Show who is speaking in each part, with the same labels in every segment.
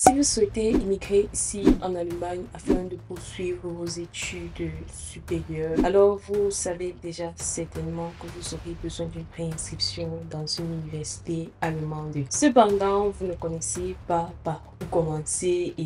Speaker 1: Si vous souhaitez immigrer ici en Allemagne afin de poursuivre vos études supérieures, alors vous savez déjà certainement que vous aurez besoin d'une préinscription dans une université allemande. Cependant, vous ne connaissez pas par où commencer et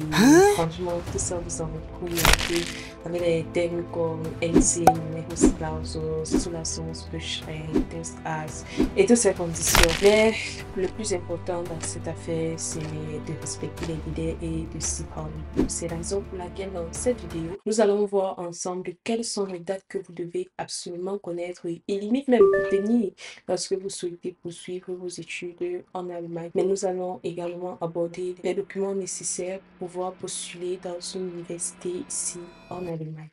Speaker 1: franchement, tout ça vous embrouille un peu avec des termes comme NC, Numerusklausus, Zulassungsbeschränkung, Test As et toutes ces conditions. Mais le plus important dans cette affaire, c'est de respecter les délais et de s'y prendre. C'est la raison pour laquelle dans cette vidéo, nous allons voir ensemble quelles sont les dates que vous devez absolument connaître et limite même tenir lorsque vous souhaitez poursuivre vos études en Allemagne. Mais nous allons également aborder les documents nécessaires pour pouvoir postuler dans une université ici en Allemagne.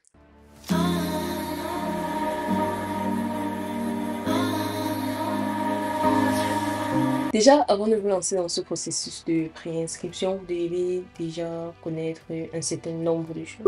Speaker 1: Déjà, avant de vous lancer dans ce processus de préinscription, vous devez déjà connaître un certain nombre de choses.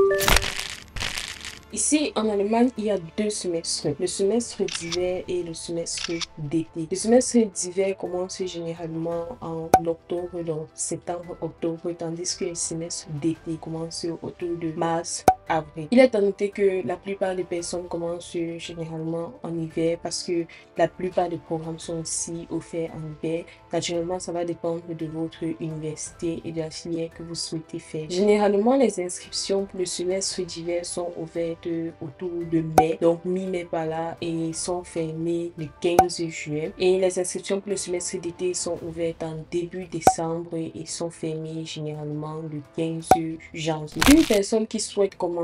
Speaker 1: Ici, en Allemagne, il y a deux semestres, le semestre d'hiver et le semestre d'été. Le semestre d'hiver commence généralement en octobre, donc septembre-octobre, tandis que le semestre d'été commence autour de mars. Avril. Il est à noter que la plupart des personnes commencent généralement en hiver parce que la plupart des programmes sont aussi offerts en hiver. Naturellement, ça va dépendre de votre université et de la filière que vous souhaitez faire. Généralement, les inscriptions pour le semestre d'hiver sont ouvertes autour de mai, donc mi-mai par là, et sont fermées le 15 juin. Et les inscriptions pour le semestre d'été sont ouvertes en début décembre et sont fermées généralement le 15 janvier. Une personne qui souhaite commencer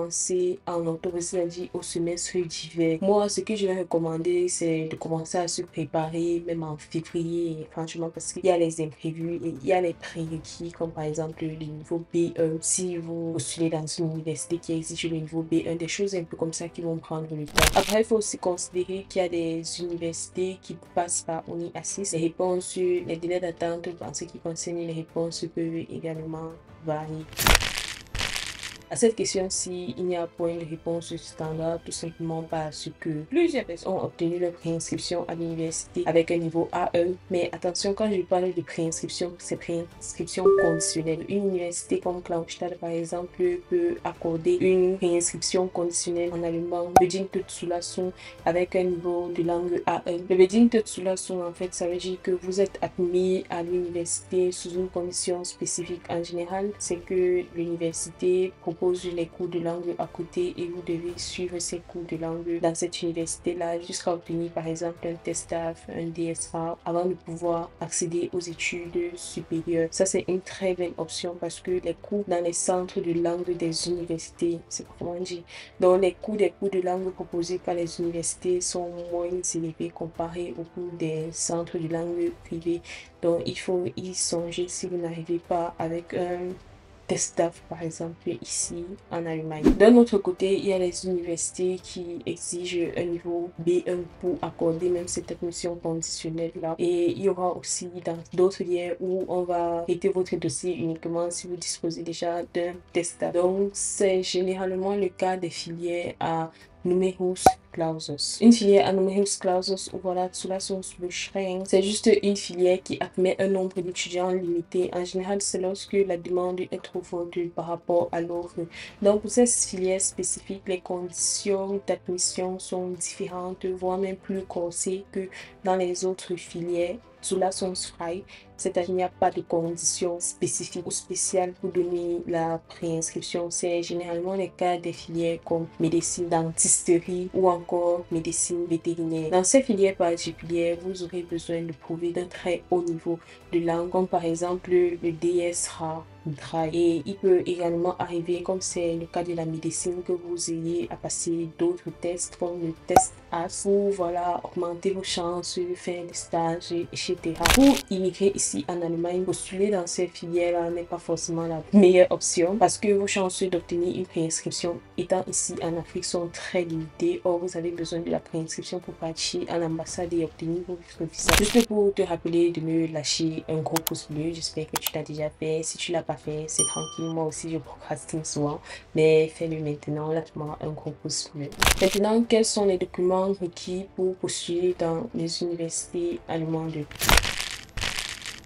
Speaker 1: en octobre, c'est-à-dire au semestre d'hiver, moi ce que je vais recommander, c'est de commencer à se préparer même en février, franchement, parce qu'il y a les imprévus et il y a les prérequis, comme par exemple le niveau B1. Si vous postulez dans une université qui exige le niveau B1, des choses un peu comme ça qui vont prendre le temps. Après, il faut aussi considérer qu'il y a des universités qui passent par ONI Assist. Les réponses, les délais d'attente en ce qui concerne les réponses peuvent également varier. À cette question-ci, il n'y a point de réponse standard, tout simplement parce que plusieurs personnes ont obtenu leur préinscription à l'université avec un niveau A1. Mais attention, quand je parle de préinscription, c'est préinscription conditionnelle. Une université comme Claustadt, par exemple, peut accorder une préinscription conditionnelle en allemand, Bedingte Zulassung, avec un niveau de langue A1. Le Bedingte Zulassung, en fait, ça veut dire que vous êtes admis à l'université sous une condition spécifique. En général, c'est que l'université propose les cours de langue à côté et vous devez suivre ces cours de langue dans cette université-là jusqu'à obtenir par exemple un TESTAF, un DSA avant de pouvoir accéder aux études supérieures. Ça, c'est une très belle option parce que les cours dans les centres de langue des universités, c'est comment dire, donc les cours de langue proposés par les universités sont moins élevés comparés aux cours des centres de langue privés. Donc il faut y songer si vous n'arrivez pas avec un TESTAF par exemple ici en Allemagne. D'un autre côté, il y a les universités qui exigent un niveau B1 pour accorder même cette admission conditionnelle là. Et il y aura aussi dans d'autres filières où on va traiter votre dossier uniquement si vous disposez déjà d'un TESTAF. Donc c'est généralement le cas des filières à Numerus Clausus. Une filière à Numerus Clausus ou voilà Zulassungsbeschränkung, c'est juste une filière qui admet un nombre d'étudiants limité. En général, c'est lorsque la demande est trop forte par rapport à l'offre. Donc pour cette filière spécifique, les conditions d'admission sont différentes, voire même plus corsées que dans les autres filières. Zulassungsfrei, c'est-à-dire qu'il n'y a pas de conditions spécifiques ou spéciales pour donner la préinscription. C'est généralement le cas des filières comme médecine, dentisterie ou encore médecine vétérinaire. Dans ces filières particulières, vous aurez besoin de prouver d'un très haut niveau de langue, comme par exemple le DSA. Et il peut également arriver, comme c'est le cas de la médecine, que vous ayez à passer d'autres tests comme le test AS pour voilà, augmenter vos chances, faire des stages, etc. Pour immigrer ici en Allemagne, postuler dans ces filières-là n'est pas forcément la meilleure option parce que vos chances d'obtenir une préinscription étant ici en Afrique sont très limitées. Or, vous avez besoin de la préinscription pour partir à l'ambassade et obtenir votre visa. Juste pour te rappeler de me lâcher un gros pouce bleu, j'espère que tu l'as déjà fait. Si tu l'as pas fait, c'est tranquille, moi aussi je procrastine souvent, mais fais-le maintenant, lâche-moi un gros pouce bleu. Maintenant, quels sont les documents requis pour postuler dans les universités allemandes?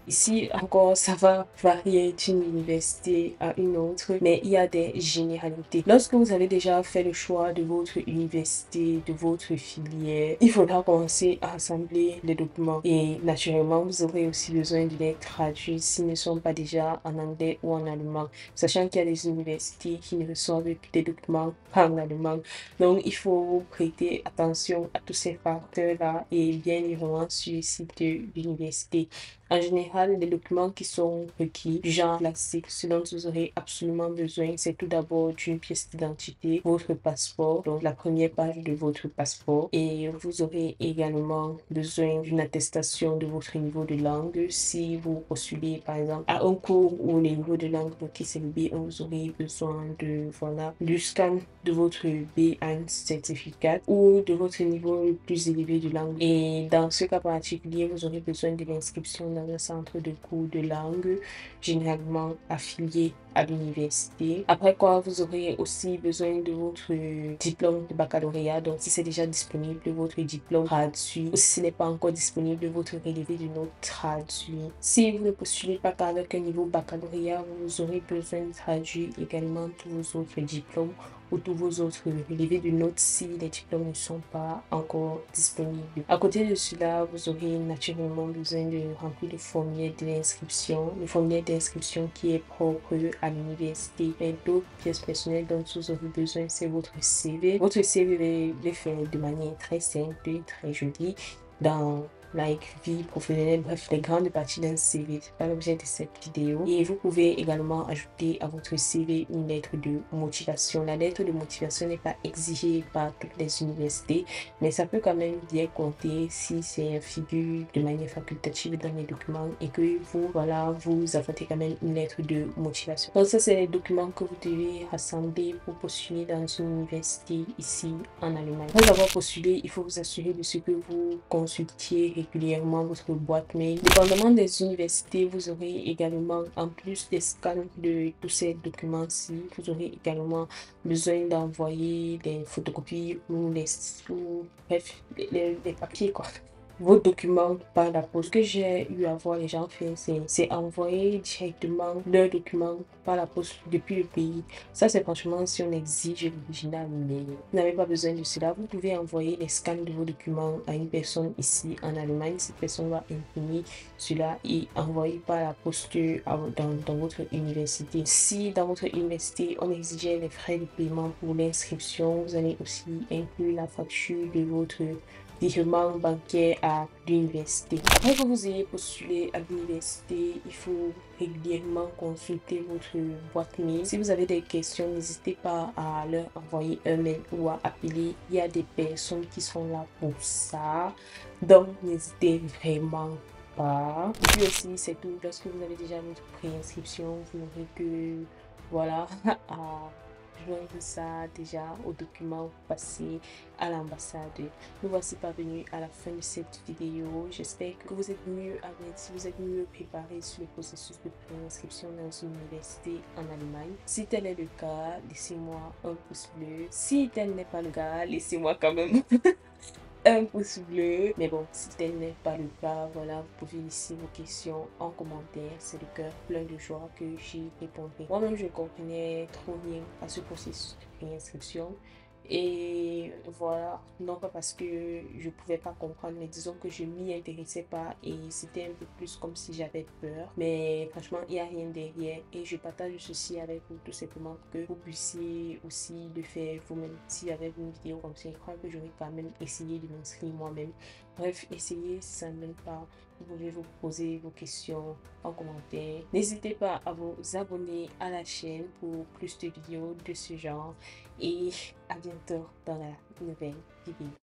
Speaker 1: Ici encore, ça va varier d'une université à une autre, mais il y a des généralités. Lorsque vous avez déjà fait le choix de votre université, de votre filière, il faudra commencer à assembler les documents. Et naturellement, vous aurez aussi besoin de les traduire s'ils ne sont pas déjà en anglais ou en allemand, sachant qu'il y a des universités qui ne reçoivent que des documents en allemand. Donc, il faut prêter attention à tous ces facteurs-là et bien évidemment sur le site de l'université. En général, les documents qui sont requis, du genre classique, ce dont vous aurez absolument besoin, c'est tout d'abord d'une pièce d'identité, votre passeport, donc la première page de votre passeport. Et vous aurez également besoin d'une attestation de votre niveau de langue. Si vous postulez, par exemple, à un cours où le niveau de langue requis c'est le B1, vous aurez besoin de, voilà, du scan de votre B1 certificat ou de votre niveau le plus élevé de langue. Et dans ce cas particulier, vous aurez besoin de l'inscription dans un centre de cours de langue, généralement affilié à l'université. Après quoi, vous aurez aussi besoin de votre diplôme de baccalauréat. Donc, si c'est déjà disponible, votre diplôme traduit. Ou si ce n'est pas encore disponible, votre relevé de notes traduit. Si vous ne postulez pas qu'avec un niveau baccalauréat, vous aurez besoin de traduire également tous vos autres diplômes ou tous vos autres relevés de notes si les diplômes ne sont pas encore disponibles. À côté de cela, vous aurez naturellement besoin de remplir le formulaire de l'inscription. Le formulaire d'inscription qui est propre à l'université. Et d'autres pièces personnelles dont vous aurez besoin, c'est votre CV. Votre CV est fait de manière très simple, très jolie. Dans vie professionnelle, bref, les grandes parties d'un CV. C'est pas l'objet de cette vidéo. Et vous pouvez également ajouter à votre CV une lettre de motivation. La lettre de motivation n'est pas exigée par toutes les universités, mais ça peut quand même bien compter si c'est figure de manière facultative dans les documents et que vous, voilà, vous apportez quand même une lettre de motivation. Donc ça, c'est les documents que vous devez rassembler pour postuler dans une université ici en Allemagne. Après avoir postulé, il faut vous assurer de ce que vous consultiez régulièrement votre boîte mail. Dépendamment des universités, vous aurez également, en plus des scans de tous ces documents-ci, vous aurez également besoin d'envoyer des photocopies ou bref, les papiers quoi. Vos documents par la poste. Ce que j'ai eu à voir les gens faire, c'est envoyer directement leurs documents par la poste depuis le pays. Ça, c'est franchement si on exige l'original, mais vous n'avez pas besoin de cela. Vous pouvez envoyer les scans de vos documents à une personne ici en Allemagne. Cette personne va imprimer cela et envoyer par la poste dans votre université. Si dans votre université, on exigeait les frais de paiement pour l'inscription, vous allez aussi inclure la facture de votre virement bancaire à l'université. Après que vous ayez postulé à l'université, il faut régulièrement consulter votre boîte mail. Si vous avez des questions, n'hésitez pas à leur envoyer un mail ou à appeler. Il y a des personnes qui sont là pour ça. Donc, n'hésitez vraiment pas. Et puis aussi, c'est tout. Lorsque vous avez déjà votre préinscription, vous n'aurez que, voilà, à joindre ça déjà au document passé à l'ambassade. Nous voici parvenus à la fin de cette vidéo. J'espère que vous êtes mieux avertis, vous êtes mieux préparés sur le processus de préinscription dans une université en Allemagne. Si tel est le cas, laissez-moi un pouce bleu. Si tel n'est pas le cas, laissez-moi quand même un pouce bleu. Mais bon, si tel n'est pas le cas, voilà, vous pouvez laisser vos questions en commentaire. C'est le cœur plein de joie que j'y répondrai. Moi-même, je ne comprenais trop rien à ce processus de préinscription. Et voilà, non pas parce que je pouvais pas comprendre, mais disons que je m'y intéressais pas et c'était un peu plus comme si j'avais peur. Mais franchement, il n'y a rien derrière et je partage ceci avec vous tout simplement pour que vous puissiez aussi le faire vous-même. Si j'avais une vidéo comme ça, je crois que j'aurais quand même essayé de m'inscrire moi-même. Bref, essayez si ça ne donne pas. Vous pouvez vous poser vos questions en commentaire. N'hésitez pas à vous abonner à la chaîne pour plus de vidéos de ce genre. Et à bientôt dans la nouvelle vidéo.